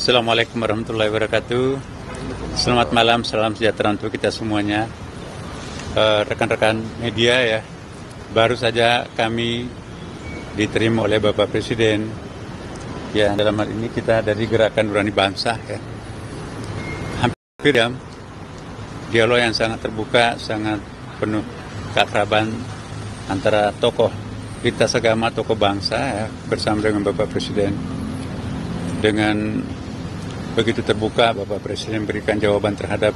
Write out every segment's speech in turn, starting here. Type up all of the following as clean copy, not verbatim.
Assalamualaikum warahmatullahi wabarakatuh. Selamat malam, salam sejahtera untuk kita semuanya. Rekan-rekan media ya, baru saja kami diterima oleh Bapak Presiden. Ya, dalam hal ini kita dari Gerakan Nurani Bangsa ya. Hampir jam, dialog yang sangat terbuka, sangat penuh keakraban antara tokoh lintas agama, tokoh bangsa ya, bersama dengan Bapak Presiden. Dengan begitu terbuka, Bapak Presiden memberikan jawaban terhadap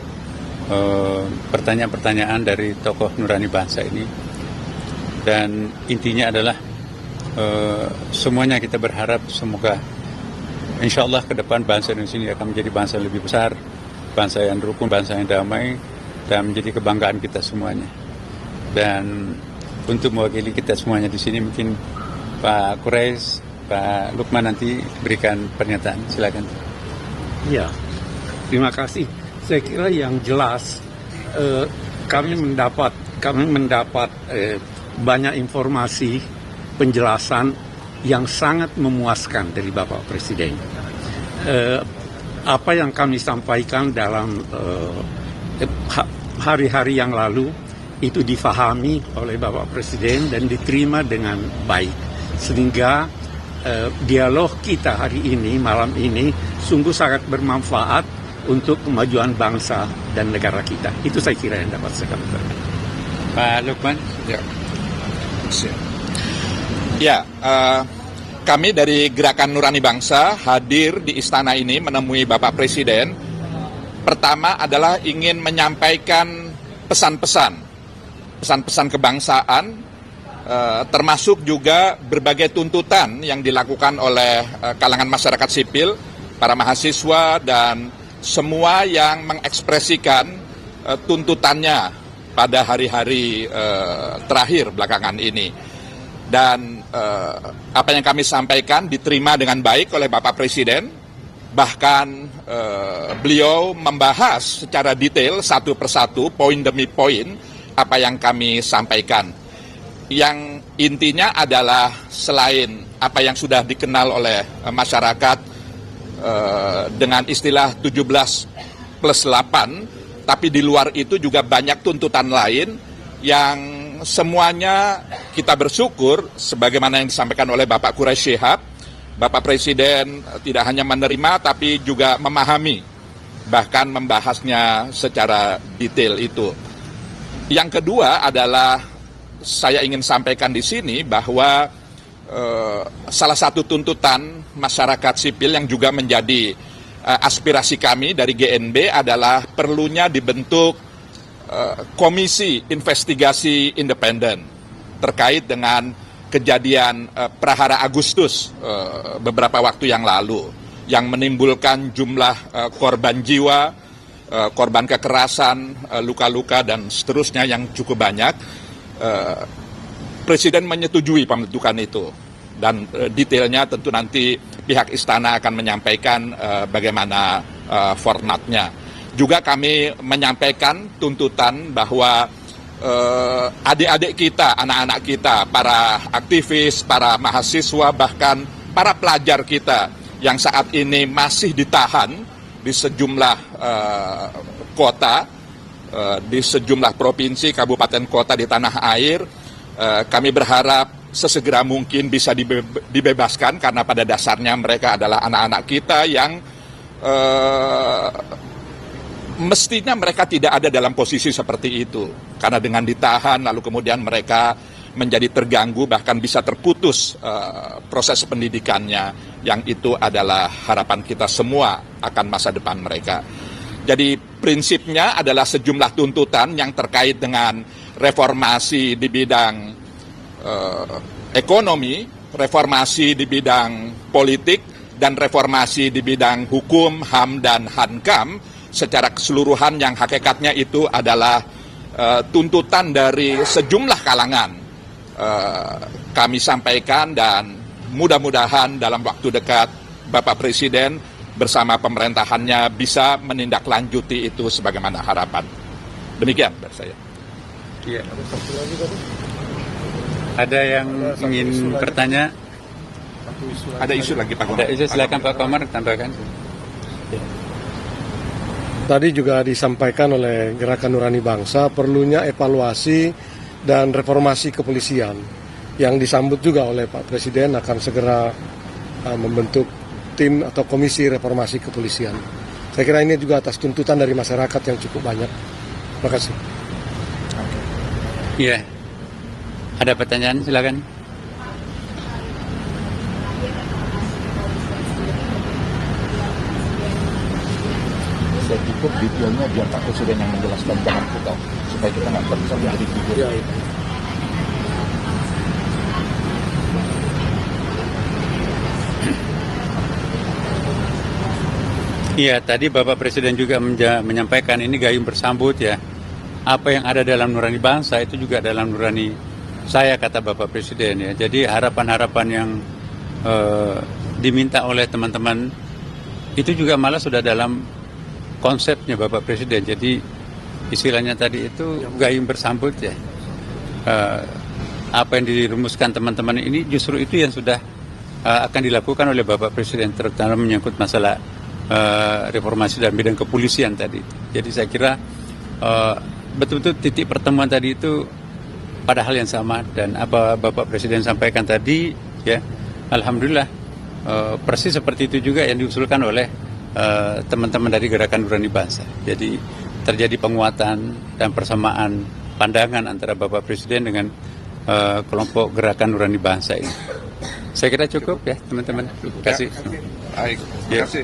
pertanyaan-pertanyaan dari tokoh Nurani Bangsa ini. Dan intinya adalah semuanya kita berharap semoga insya Allah ke depan bangsa Indonesia ini akan menjadi bangsa yang lebih besar, bangsa yang rukun, bangsa yang damai, dan menjadi kebanggaan kita semuanya. Dan untuk mewakili kita semuanya di sini mungkin Pak Quraisy, Pak Lukman nanti berikan pernyataan, silakan. Ya, terima kasih. Saya kira yang jelas kami mendapat banyak informasi, penjelasan yang sangat memuaskan dari Bapak Presiden. Apa yang kami sampaikan dalam hari-hari yang lalu itu difahami oleh Bapak Presiden dan diterima dengan baik, sehingga dialog kita hari ini, malam ini, sungguh sangat bermanfaat untuk kemajuan bangsa dan negara kita. Itu saya kira yang dapat saya katakan. Pak Lukman. Ya, kami dari Gerakan Nurani Bangsa hadir di istana ini menemui Bapak Presiden. Pertama adalah ingin menyampaikan pesan-pesan kebangsaan, termasuk juga berbagai tuntutan yang dilakukan oleh kalangan masyarakat sipil, para mahasiswa, dan semua yang mengekspresikan tuntutannya pada hari-hari terakhir belakangan ini. Dan apa yang kami sampaikan diterima dengan baik oleh Bapak Presiden. Bahkan beliau membahas secara detail satu persatu, poin demi poin, apa yang kami sampaikan. Yang intinya adalah selain apa yang sudah dikenal oleh masyarakat dengan istilah 17+8, tapi di luar itu juga banyak tuntutan lain yang semuanya kita bersyukur sebagaimana yang disampaikan oleh Bapak Quraisy Shihab. Bapak Presiden tidak hanya menerima tapi juga memahami, bahkan membahasnya secara detail itu. Yang kedua adalah saya ingin sampaikan di sini bahwa salah satu tuntutan masyarakat sipil yang juga menjadi aspirasi kami dari GNB adalah perlunya dibentuk komisi investigasi independen terkait dengan kejadian Prahara Agustus beberapa waktu yang lalu yang menimbulkan jumlah korban jiwa, korban kekerasan, luka-luka, dan seterusnya yang cukup banyak. Presiden menyetujui pembentukan itu, dan detailnya tentu nanti pihak istana akan menyampaikan bagaimana formatnya. Juga kami menyampaikan tuntutan bahwa adik-adik kita, anak-anak kita, para aktivis, para mahasiswa, bahkan para pelajar kita yang saat ini masih ditahan di sejumlah kota, di sejumlah provinsi, kabupaten, kota di tanah air, kami berharap sesegera mungkin bisa dibebaskan karena pada dasarnya mereka adalah anak-anak kita yang mestinya mereka tidak ada dalam posisi seperti itu. Karena dengan ditahan lalu kemudian mereka menjadi terganggu, bahkan bisa terputus proses pendidikannya, yang itu adalah harapan kita semua akan masa depan mereka. Jadi prinsipnya adalah sejumlah tuntutan yang terkait dengan reformasi di bidang ekonomi, reformasi di bidang politik, dan reformasi di bidang hukum, HAM, dan Hankam secara keseluruhan, yang hakikatnya itu adalah tuntutan dari sejumlah kalangan. Kami sampaikan dan mudah-mudahan dalam waktu dekat Bapak Presiden bersama pemerintahannya bisa menindaklanjuti itu sebagaimana harapan. Demikian dari saya. Iya. Ada yang ingin bertanya? Ada isu lagi Pak Komar. Ada isu, silakan Pak Komar tambahkan. Tadi juga disampaikan oleh Gerakan Nurani Bangsa perlunya evaluasi dan reformasi kepolisian yang disambut juga oleh Pak Presiden akan segera membentuk tim atau komisi reformasi kepolisian. Saya kira ini juga atas tuntutan dari masyarakat yang cukup banyak. Terima kasih. Iya. Ada pertanyaan, silakan. Saya cukup videonya biar Pak Presiden yang menjelaskan, jangan kita, supaya kita nggak bisa menjadi figur. Iya, tadi Bapak Presiden juga menyampaikan ini gayung bersambut ya. Apa yang ada dalam nurani bangsa itu juga dalam nurani saya, kata Bapak Presiden ya. Jadi harapan-harapan yang diminta oleh teman-teman itu juga malah sudah dalam konsepnya Bapak Presiden. Jadi istilahnya tadi itu gayung bersambut ya. Apa yang dirumuskan teman-teman ini justru itu yang sudah akan dilakukan oleh Bapak Presiden, terutama menyangkut masalah reformasi dalam bidang kepolisian tadi. Jadi saya kira betul-betul titik pertemuan tadi itu pada hal yang sama, dan apa Bapak Presiden sampaikan tadi ya, alhamdulillah persis seperti itu juga yang diusulkan oleh teman-teman dari Gerakan Nurani Bangsa. Jadi terjadi penguatan dan persamaan pandangan antara Bapak Presiden dengan kelompok Gerakan Nurani Bangsa ini. Saya kira cukup ya teman-teman. Terima kasih. Baik, terima kasih.